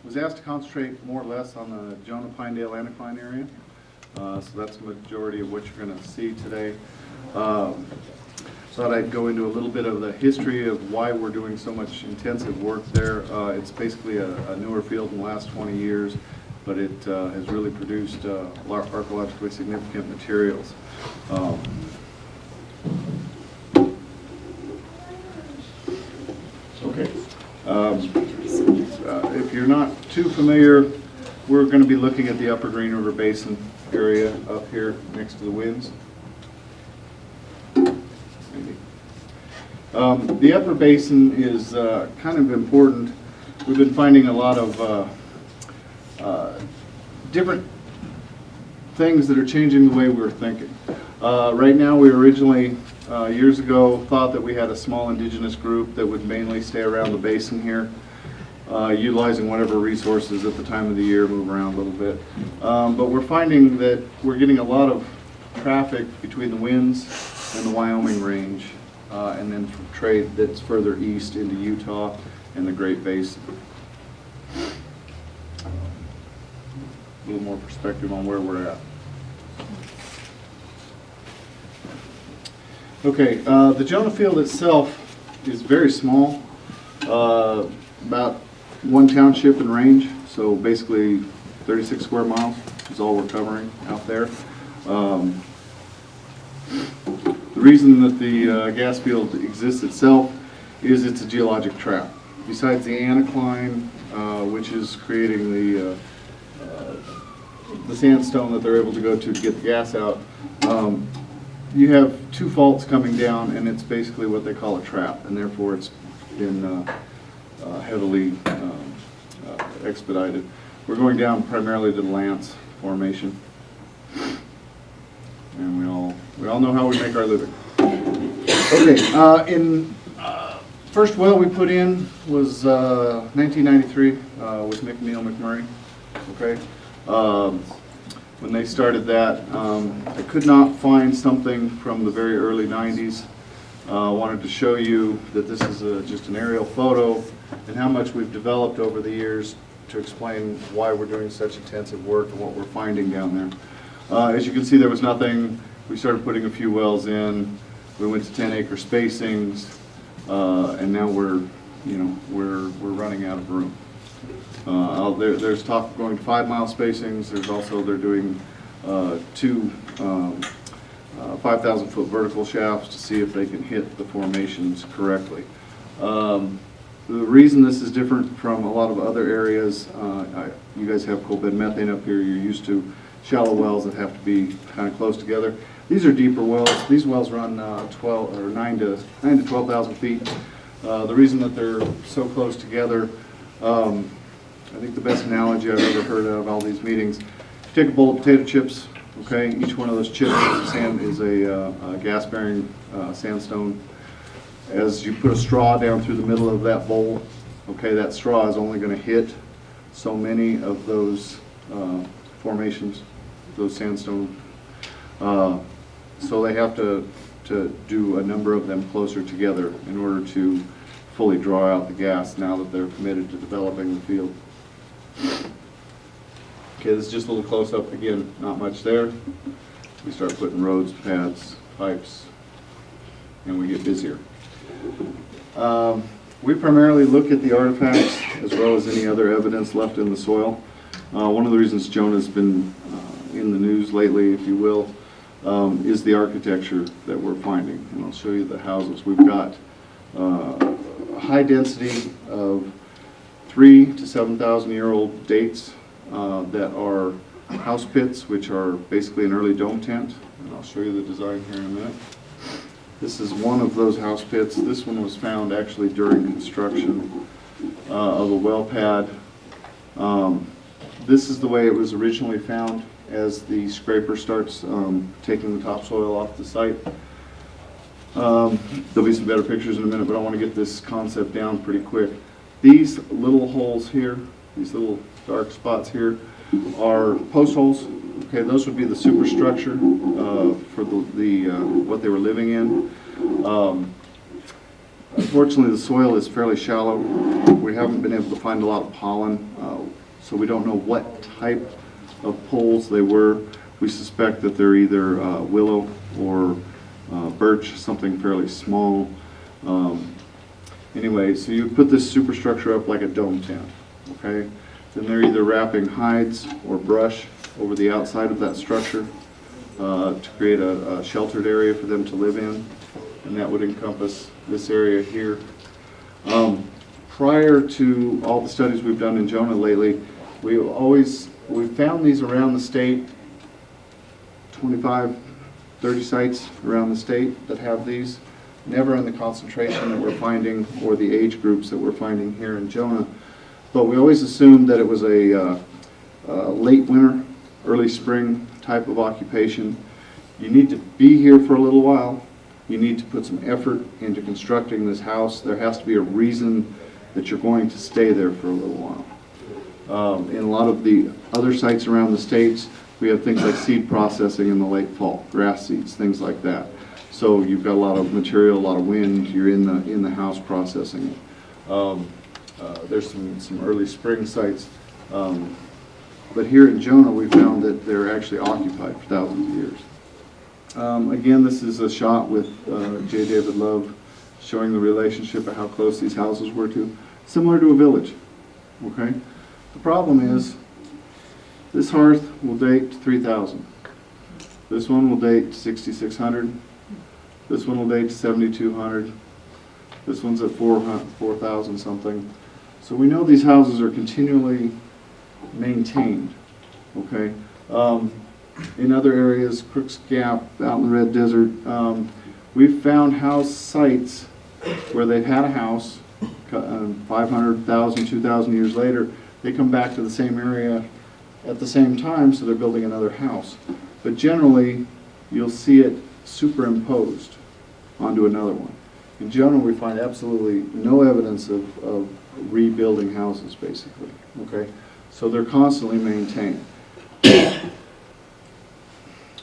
was asked to concentrate more or less on the Jonah Pinedale anticline area. So that's the majority of what you're going to see today. Thought I'd go into a little bit of the history of why we're doing so much intensive work there. It's basically a newer field in the last 20 years, but it has really produced archaeologically significant materials. Okay. If you're not too familiar, we're going to be looking at the Upper Green River Basin area up here next to the winds. Maybe. The upper basin is kind of important. We've been finding a lot of different things that are changing the way we're thinking. Right now, we originally, years ago, thought that we had a small indigenous group that would mainly stay around the basin here, utilizing whatever resources at the time of the year, move around a little bit. But we're finding that we're getting a lot of traffic between the winds and the Wyoming range, and then from trade that's further east into Utah and the Great Basin. A little more perspective on where we're at. Okay, the Jonah Field itself is very small, about one township in range, so basically 36 square miles is all we're covering out there. The reason that the gas field exists itself is it's a geologic trap. Besides the anticline, which is creating the sandstone that they're able to go to get the gas out, you have two faults coming down, and it's basically what they call a trap, and therefore it's been heavily expedited. We're going down primarily to the Lance Formation, and we all know how we make our living. Okay, first well we put in was 1993 with McNeil McMurray. Okay, when they started that, I could not find something from the very early 90s. Wanted to show you that this is just an aerial photo and how much we've developed over the years to explain why we're doing such intensive work and what we're finding down there. As you can see, there was nothing. We started putting a few wells in. We went to 10-acre spacings, and now we're running out of room. There's talk of going to 5-mile spacings. There's also they're doing two 5,000-foot vertical shafts to see if they can hit the formations correctly. The reason this is different from a lot of other areas, you guys have coal bed methane up here. You're used to shallow wells that have to be kind of close together. These are deeper wells. These wells run 9 to 12,000 feet. The reason that they're so close together, I think the best analogy I've ever heard of all these meetings, take a bowl of potato chips. Okay, each one of those chips is a gas-bearing sandstone. As you put a straw down through the middle of that bowl, okay, that straw is only going to hit so many of those formations, those sandstone. So they have to do a number of them closer together in order to fully draw out the gas now that they're committed to developing the field. Okay, this is just a little close-up. Again, not much there. We start putting roads, pads, pipes, and we get busier. We primarily look at the artifacts as well as any other evidence left in the soil. One of the reasons Jonah's been in the news lately, if you will, is the architecture that we're finding. And I'll show you the houses. We've got a high density of 3,000 to 7,000-year-old dates that are house pits, which are basically an early dome tent. And I'll show you the design here in a minute. This is one of those house pits. This one was found actually during construction of a well pad. This is the way it was originally found as the scraper starts taking the topsoil off the site. There'll be some better pictures in a minute, but I want to get this concept down pretty quick. These little holes here, these little dark spots here, are post holes. Okay, those would be the superstructure for the what they were living in. Unfortunately, the soil is fairly shallow. We haven't been able to find a lot of pollen, so we don't know what type of poles they were. We suspect that they're either willow or birch, something fairly small. Anyway, so you put this superstructure up like a dome tent, okay? Then they're either wrapping hides or brush over the outside of that structure to create a sheltered area for them to live in, and that would encompass this area here. Prior to all the studies we've done in Jonah lately, we found these around the state, 25, 30 sites around the state that have these. Never in the concentration that we're finding or the age groups that we're finding here in Jonah. But we always assumed that it was a late winter, early spring type of occupation. You need to be here for a little while. You need to put some effort into constructing this house. There has to be a reason that you're going to stay there for a little while. In a lot of the other sites around the states, we have things like seed processing in the late fall, grass seeds, things like that. So you've got a lot of material, a lot of wind, you're in the house processing it. There's some early spring sites. But here in Jonah, we found that they're actually occupied for thousands of years. Again, this is a shot with J. David Love showing the relationship of how close these houses were to, similar to a village, okay? The problem is, this hearth will date to 3000. This one will date to 6600. This one will date to 7200. This one's at 4000 something. So we know these houses are continually maintained, okay? In other areas, Crook's Gap, out in the Red Desert, we've found house sites where they've had a house 500,000, 2,000 years later. They come back to the same area at the same time, so they're building another house. But generally, you'll see it superimposed onto another one. In Jonah, we find absolutely no evidence of rebuilding houses, basically, okay? So they're constantly maintained.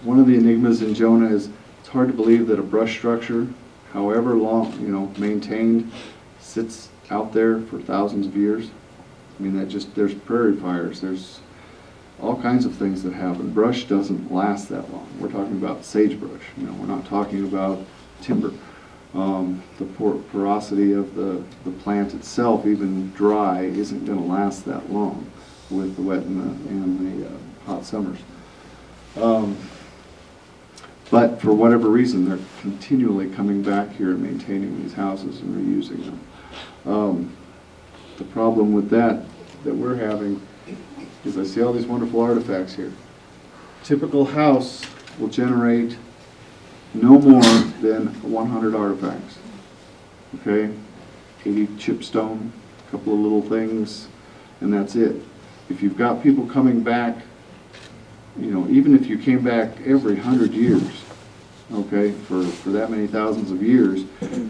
One of the enigmas in Jonah is it's hard to believe that a brush structure, however long, maintained, sits out there for thousands of years. I mean, there's prairie fires, there's all kinds of things that happen. Brush doesn't last that long. We're talking about sagebrush, we're not talking about timber. The porosity of the plant itself, even dry, isn't going to last that long with the wet and the hot summers. But for whatever reason, they're continually coming back here and maintaining these houses and reusing them. The problem with that we're having is I see all these wonderful artifacts here. Typical house will generate no more than 100 artifacts. Okay? 80 chipstone, a couple of little things, and that's it. If you've got people coming back, even if you came back every 100 years, okay, for that many thousands of years,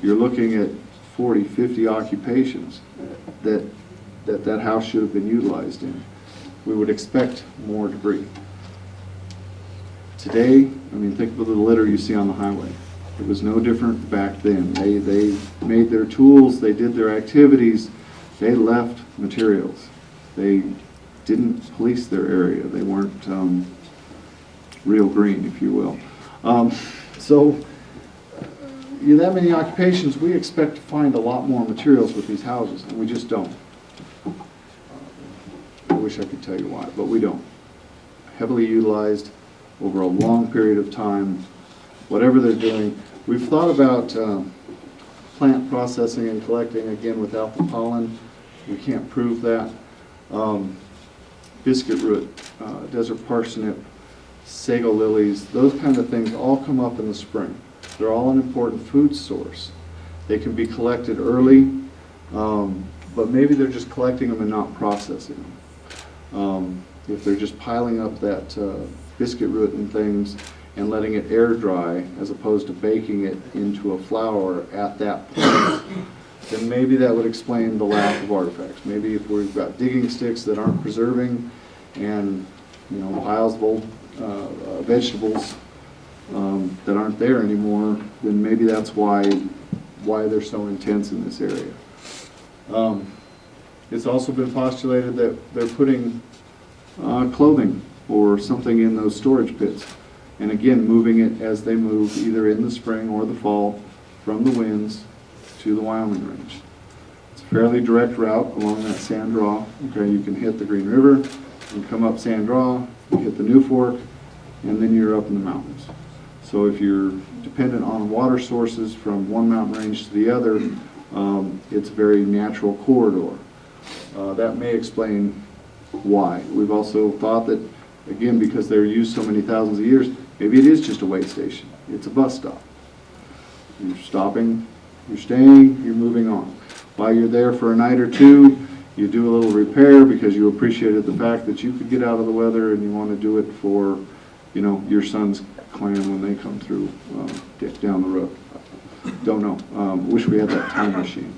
you're looking at 40, 50 occupations that house should have been utilized in. We would expect more debris. Today, think of the litter you see on the highway. It was no different back then. They made their tools, they did their activities, they left materials. They didn't police their area. They weren't real green, if you will. So, that many occupations, we expect to find a lot more materials with these houses, and we just don't. I wish I could tell you why, but we don't. Heavily utilized over a long period of time, whatever they're doing. We've thought about plant processing and collecting, again, without the pollen. We can't prove that. Biscuit root, desert parsnip, sago lilies, those kind of things all come up in the spring. They're all an important food source. They can be collected early, but maybe they're just collecting them and not processing them. If they're just piling up that biscuit root and things and letting it air dry as opposed to baking it into a flour at that point, then maybe that would explain the lack of artifacts. Maybe if we've got digging sticks that aren't preserving and piles of old vegetables that aren't there anymore, then maybe that's why why they're so intense in this area. It's also been postulated that they're putting clothing or something in those storage pits. And again, moving it as they move either in the spring or the fall from the winds to the Wyoming Range. It's a fairly direct route along that sand draw. Okay, you can hit the Green River and come up Sand Draw, you hit the New Fork, and then you're up in the mountains. So if you're dependent on water sources from one mountain range to the other, it's a very natural corridor. That may explain why. We've also thought that, again, because they're used so many thousands of years, maybe it is just a weigh station. It's a bus stop. You're stopping, you're staying, you're moving on. While you're there for a night or two, you do a little repair because you appreciated the fact that you could get out of the weather and you want to do it for, you know, your son's clan when they come through down the road. Don't know. Wish we had that time machine.